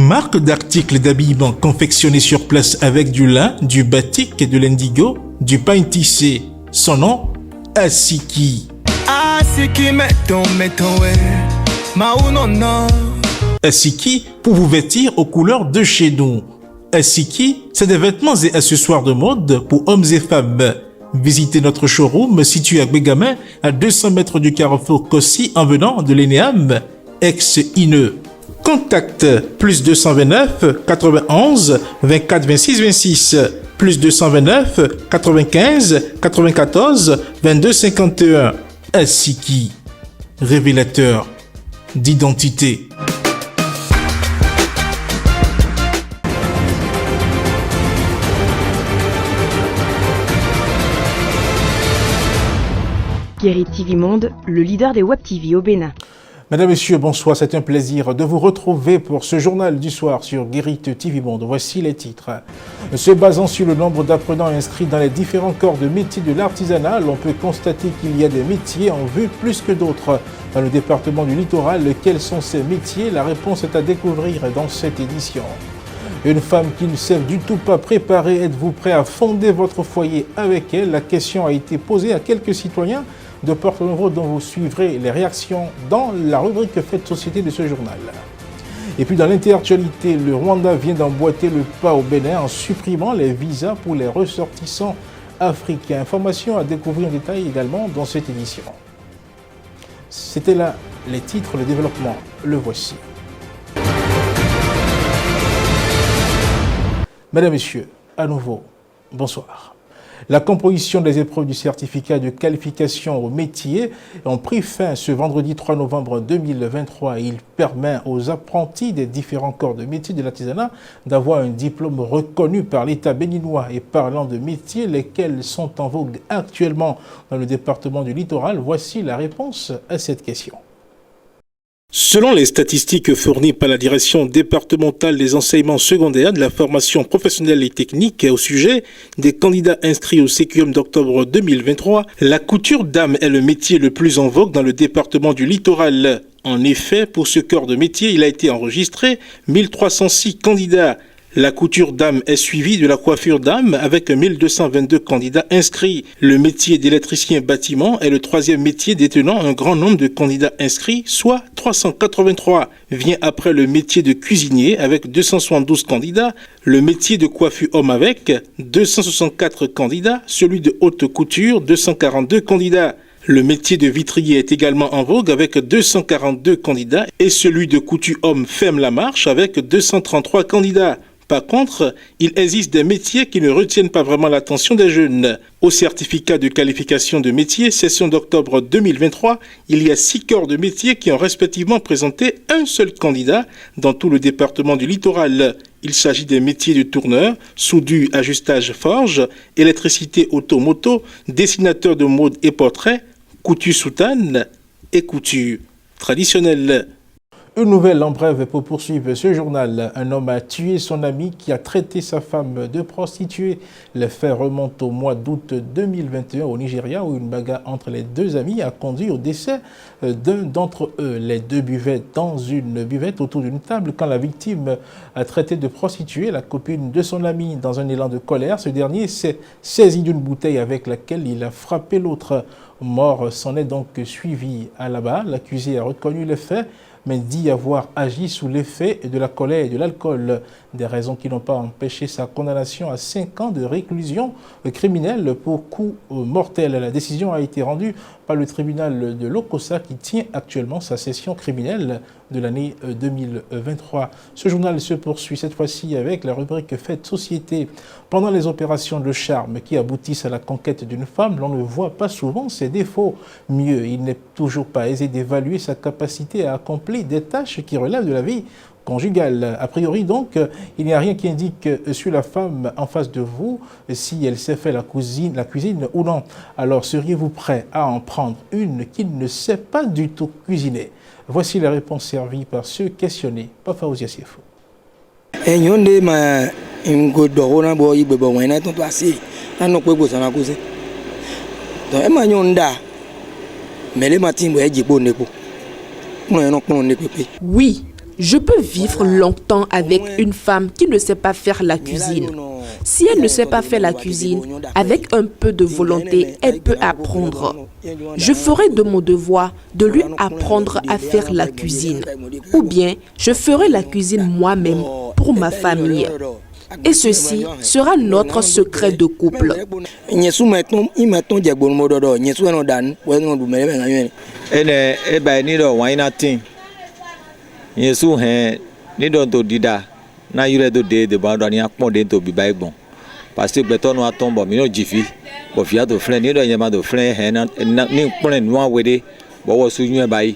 marque d'articles d'habillement confectionnés sur place avec du lin, du batik et de l'indigo, du pain tissé. Son nom, Asiki. Asiki pour vous vêtir aux couleurs de chez nous. Asiki, c'est des vêtements et accessoires de mode pour hommes et femmes. Visitez notre showroom situé à Bégamin, à 200 mètres du carrefour Kossi en venant de l'ENEAM, ex-INE. Contact plus 229 91 24 26 26 plus 229 95 94 22 51. Asiki, révélateur d'identité. Guéry TV Monde, le leader des Web TV au Bénin. Mesdames, Messieurs, bonsoir, c'est un plaisir de vous retrouver pour ce journal du soir sur Guéry TV Monde. Voici les titres. Se basant sur le nombre d'apprenants inscrits dans les différents corps de métiers de l'artisanat, on peut constater qu'il y a des métiers en vue plus que d'autres. Dans le département du Littoral, quels sont ces métiers? La réponse est à découvrir dans cette édition. Une femme qui ne s'est du tout pas préparée, êtes-vous prêt à fonder votre foyer avec elle? La question a été posée à quelques citoyens de Porto-Novo dont vous suivrez les réactions dans la rubrique Faites Société de ce journal. Et puis dans l'interactualité, le Rwanda vient d'emboîter le pas au Bénin en supprimant les visas pour les ressortissants africains. Information à découvrir en détail également dans cette édition. C'était là les titres, le développement, le voici. Mesdames, Messieurs, à nouveau, bonsoir. La composition des épreuves du certificat de qualification au métier ont pris fin ce vendredi 3 novembre 2023. Il permet aux apprentis des différents corps de métier de l'artisanat d'avoir un diplôme reconnu par l'État béninois. Et parlant de métiers, lesquels sont en vogue actuellement dans le département du Littoral, voici la réponse à cette question. Selon les statistiques fournies par la direction départementale des enseignements secondaires de la formation professionnelle et technique au sujet des candidats inscrits au Sécurium d'octobre 2023, la couture d'âme est le métier le plus en vogue dans le département du Littoral. En effet, pour ce corps de métier, il a été enregistré 1306 candidats. La couture d'âme est suivie de la coiffure d'âme avec 1222 candidats inscrits. Le métier d'électricien bâtiment est le troisième métier détenant un grand nombre de candidats inscrits, soit 383. Vient après le métier de cuisinier avec 272 candidats, le métier de coiffure homme avec 264 candidats, celui de haute couture 242 candidats. Le métier de vitrier est également en vogue avec 242 candidats et celui de couture homme ferme la marche avec 233 candidats. Par contre, il existe des métiers qui ne retiennent pas vraiment l'attention des jeunes. Au certificat de qualification de métier, session d'octobre 2023, il y a 6 corps de métiers qui ont respectivement présenté un seul candidat dans tout le département du Littoral. Il s'agit des métiers de tourneur, soudure, ajustage, forge, électricité auto-moto, dessinateur de mode et portrait, couture soutane et couture traditionnelle. Une nouvelle en bref pour poursuivre ce journal. Un homme a tué son ami qui a traité sa femme de prostituée. Les faits remontent au mois d'août 2021 au Nigeria où une bagarre entre les deux amis a conduit au décès d'un d'entre eux. Les deux buvaient dans une buvette autour d'une table quand la victime a traité de prostituée la copine de son ami. Dans un élan de colère, ce dernier s'est saisi d'une bouteille avec laquelle il a frappé l'autre. Mort s'en est donc suivi à la barre. L'accusé a reconnu les faits mais dit avoir agi sous l'effet de la colère et de l'alcool. Des raisons qui n'ont pas empêché sa condamnation à 5 ans de réclusion criminelle pour coup mortel. La décision a été rendue par le tribunal de Lokossa qui tient actuellement sa session criminelle de l'année 2023. Ce journal se poursuit cette fois-ci avec la rubrique Faites Société. Pendant les opérations de charme qui aboutissent à la conquête d'une femme, l'on ne voit pas souvent ses défauts. Mieux, il n'est toujours pas aisé d'évaluer sa capacité à accomplir des tâches qui relèvent de la vie conjugale. A priori donc, il n'y a rien qui indique sur la femme en face de vous si elle sait faire la cuisine ou non. Alors seriez-vous prêt à en prendre une qui ne sait pas du tout cuisiner? Voici les réponses servies par ceux questionnés par Faouzia Siefo. Oui, Je peux vivre longtemps avec une femme qui ne sait pas faire la cuisine. Si elle ne sait pas faire la cuisine, avec un peu de volonté, elle peut apprendre. Je ferai de mon devoir de lui apprendre à faire la cuisine. Ou bien, je ferai la cuisine moi-même pour ma famille. Et ceci sera notre secret de couple. Parce que béton noir tombe, mais non jiffy. Bon, fiat de flin, ni de yama de flin, ni plein noir wede, bon, souvenir bail,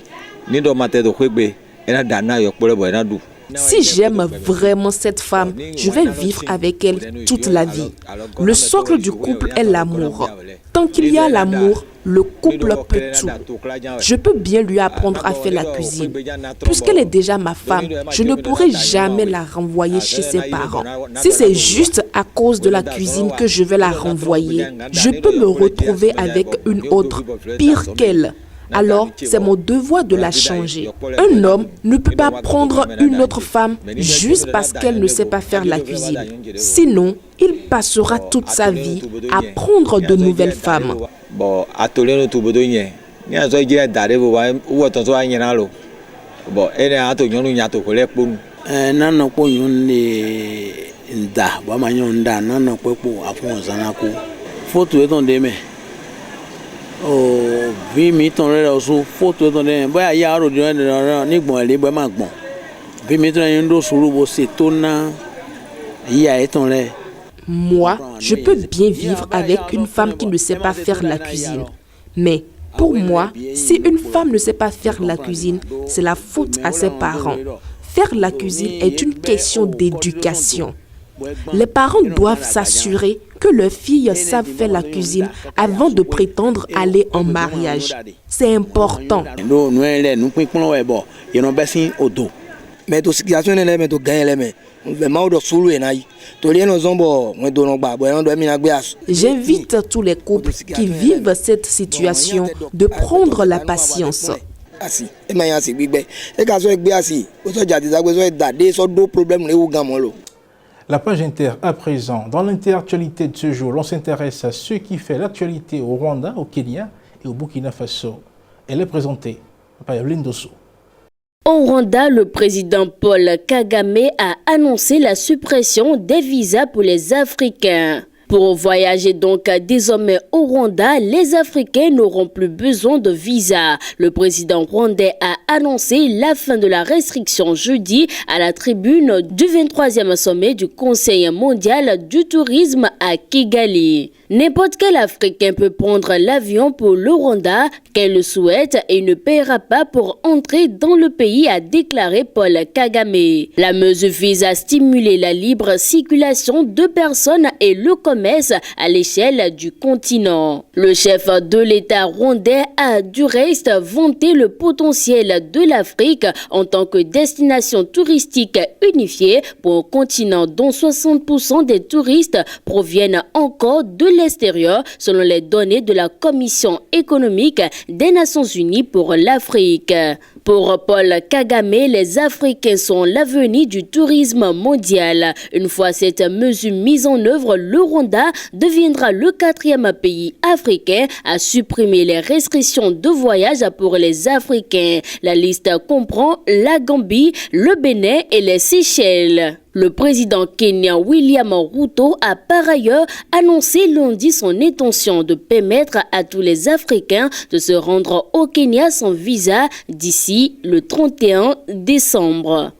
ni de matin de québé, et la dana yok pour le boyanadou. Si j'aime vraiment cette femme, je vais vivre avec elle toute la vie. Le socle du couple est l'amour. Tant qu'il y a l'amour, le couple peut tout. Je peux bien lui apprendre à faire la cuisine. Puisqu'elle est déjà ma femme, je ne pourrai jamais la renvoyer chez ses parents. Si c'est juste à cause de la cuisine que je vais la renvoyer, je peux me retrouver avec une autre, pire qu'elle. Alors, c'est mon devoir de la changer. Un homme ne peut pas prendre une autre femme juste parce qu'elle ne sait pas faire la cuisine. Sinon, il passera toute sa vie à prendre de nouvelles femmes. Bon, atelier tout beau ni a zo dire d'aller voir ou attention à yenalo. Bon, elle a to nyonu nyato ko le pon. Nano ko nyonde nda, ba ma nyonda nano ko afon zanako. Photo est on deme. Oh, vi mi ton re so photo est on deme. Ba ya ro ni gbon le ba ma gbon. Vi mi ton ndo suru bo se tona. Ya est on le. Moi, je peux bien vivre avec une femme qui ne sait pas faire la cuisine. Mais pour moi, si une femme ne sait pas faire la cuisine, c'est la faute à ses parents. Faire la cuisine est une question d'éducation. Les parents doivent s'assurer que leurs filles savent faire la cuisine avant de prétendre aller en mariage. C'est important. J'invite tous les couples qui vivent cette situation de prendre la patience. La page Inter à présent. Dans l'interactualité de ce jour, l'on s'intéresse à ce qui fait l'actualité au Rwanda, au Kenya et au Burkina Faso. Elle est présentée par Evelyne Dosso. Au Rwanda, le président Paul Kagame a annoncé la suppression des visas pour les Africains. Pour voyager donc désormais au Rwanda, les Africains n'auront plus besoin de visa. Le président rwandais a annoncé la fin de la restriction jeudi à la tribune du 23e sommet du Conseil mondial du tourisme à Kigali. N'importe quel Africain peut prendre l'avion pour le Rwanda qu'elle le souhaite et ne paiera pas pour entrer dans le pays, a déclaré Paul Kagame. La mesure vise à stimuler la libre circulation de personnes et le commerce à l'échelle du continent. Le chef de l'État rwandais a du reste vanté le potentiel de l'Afrique en tant que destination touristique unifiée pour un continent dont 60% des touristes proviennent encore de l'extérieur, selon les données de la Commission économique des Nations Unies pour l'Afrique. Pour Paul Kagame, les Africains sont l'avenir du tourisme mondial. Une fois cette mesure mise en œuvre, le Rwanda deviendra le 4e pays africain à supprimer les restrictions de voyage pour les Africains. La liste comprend la Gambie, le Bénin et les Seychelles. Le président kenyan William Ruto a par ailleurs annoncé lundi son intention de permettre à tous les Africains de se rendre au Kenya sans visa d'ici le 31 décembre.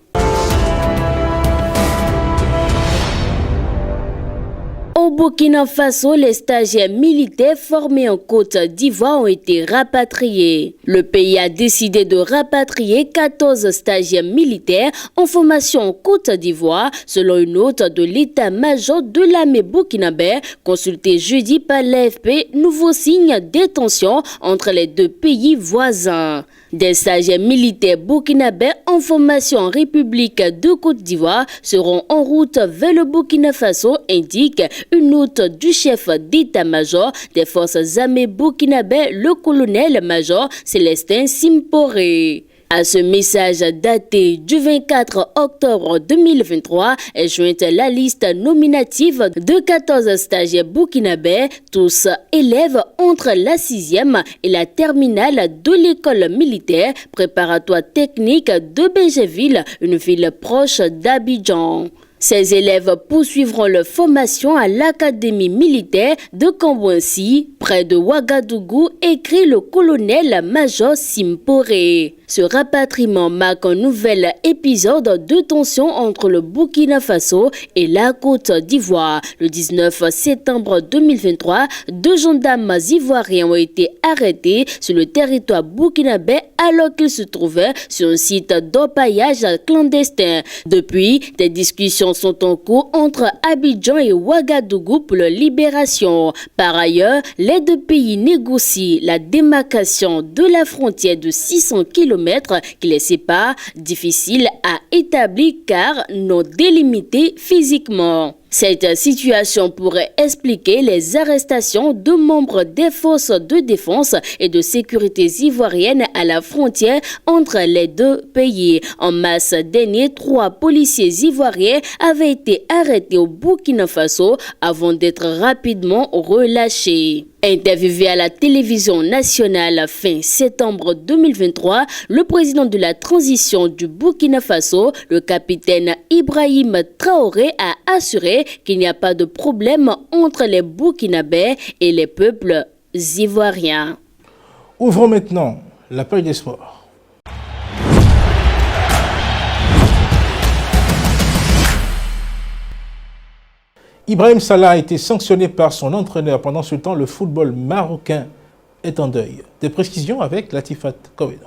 Au Burkina Faso, les stagiaires militaires formés en Côte d'Ivoire ont été rapatriés. Le pays a décidé de rapatrier 14 stagiaires militaires en formation en Côte d'Ivoire, selon une note de l'état-major de l'armée burkinabé, consultée jeudi par l'AFP, nouveau signe de tension entre les deux pays voisins. Des stagiaires militaires burkinabés en formation en République de Côte d'Ivoire seront en route vers le Burkina Faso, indique une note du chef d'état-major des forces armées burkinabé, le colonel-major Célestin Simporé. À ce message daté du 24 octobre 2023 est jointe la liste nominative de 14 stagiaires burkinabés, tous élèves entre la 6e et la terminale de l'école militaire préparatoire technique de Béjéville, une ville proche d'Abidjan. Ces élèves poursuivront leur formation à l'académie militaire de Kambouensi, près de Ouagadougou, écrit le colonel-major Simpore. Ce rapatriement marque un nouvel épisode de tension entre le Burkina Faso et la Côte d'Ivoire. Le 19 septembre 2023, 2 gendarmes ivoiriens ont été arrêtés sur le territoire burkinabé alors qu'ils se trouvaient sur un site d'orpaillage clandestin. Depuis, des discussions sont en cours entre Abidjan et Ouagadougou pour leur libération. Par ailleurs, les deux pays négocient la démarcation de la frontière de 600 km qui les sépare, difficile à établir car non délimitée physiquement. Cette situation pourrait expliquer les arrestations de membres des forces de défense et de sécurité ivoiriennes à la frontière entre les deux pays. En mars dernier, 3 policiers ivoiriens avaient été arrêtés au Burkina Faso avant d'être rapidement relâchés. Interviewé à la télévision nationale fin septembre 2023, le président de la transition du Burkina Faso, le capitaine Ibrahim Traoré, a assuré qu'il n'y a pas de problème entre les Burkinabés et les peuples ivoiriens. Ouvrons maintenant la page des sports. Ibrahim Salah a été sanctionné par son entraîneur. Pendant ce temps, le football marocain est en deuil. Des précisions avec Latifat Kowedon.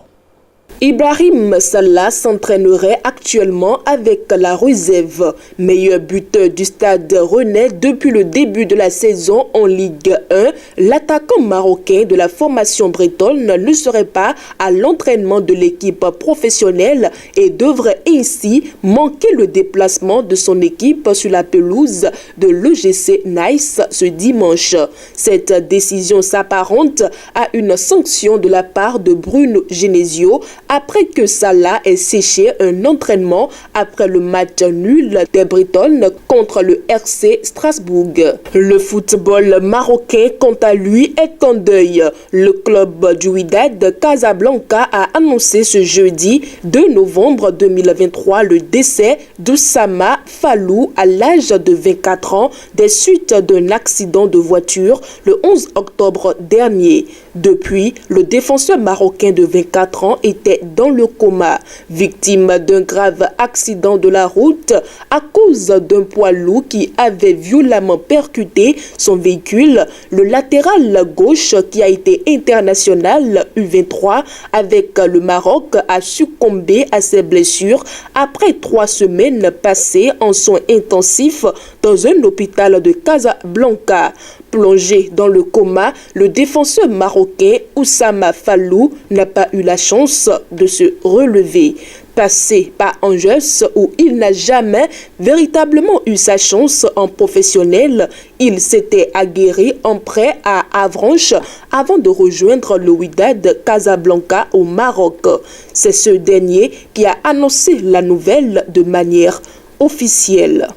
Ibrahim Salah s'entraînerait actuellement avec la réserve, meilleur buteur du Stade Rennais depuis le début de la saison en Ligue 1. L'attaquant marocain de la formation bretonne ne serait pas à l'entraînement de l'équipe professionnelle et devrait ainsi manquer le déplacement de son équipe sur la pelouse de l'EGC Nice ce dimanche. Cette décision s'apparente à une sanction de la part de Bruno Genesio après que Salah ait séché un entraînement après le match nul des Bretonnes contre le RC Strasbourg. Le football marocain, quant à lui, est en deuil. Le club du Wydad Casablanca a annoncé ce jeudi 2 novembre 2023 le décès d'Oussama Fallou à l'âge de 24 ans des suites d'un accident de voiture le 11 octobre dernier. Depuis, le défenseur marocain de 24 ans était dans le coma, victime d'un grave accident de la route à cause d'un poids lourd qui avait violemment percuté son véhicule. Le latéral gauche qui a été international U23 avec le Maroc a succombé à ses blessures après 3 semaines passées en soins intensifs dans un hôpital de Casablanca. Plongé dans le coma, le défenseur marocain Oussama Fallou n'a pas eu la chance de se relever. Passé par Angers où il n'a jamais véritablement eu sa chance en professionnel, il s'était aguerri en prêt à Avranches avant de rejoindre le Wydad Casablanca au Maroc. C'est ce dernier qui a annoncé la nouvelle de manière officielle.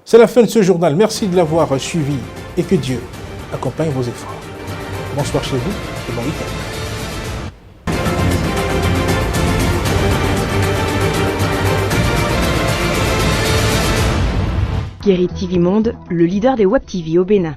C'est la fin de ce journal. Merci de l'avoir suivi et que Dieu accompagne vos efforts. Bonsoir chez vous et bon week-end. Kéri TV Monde, le leader des Web TV au Bénin.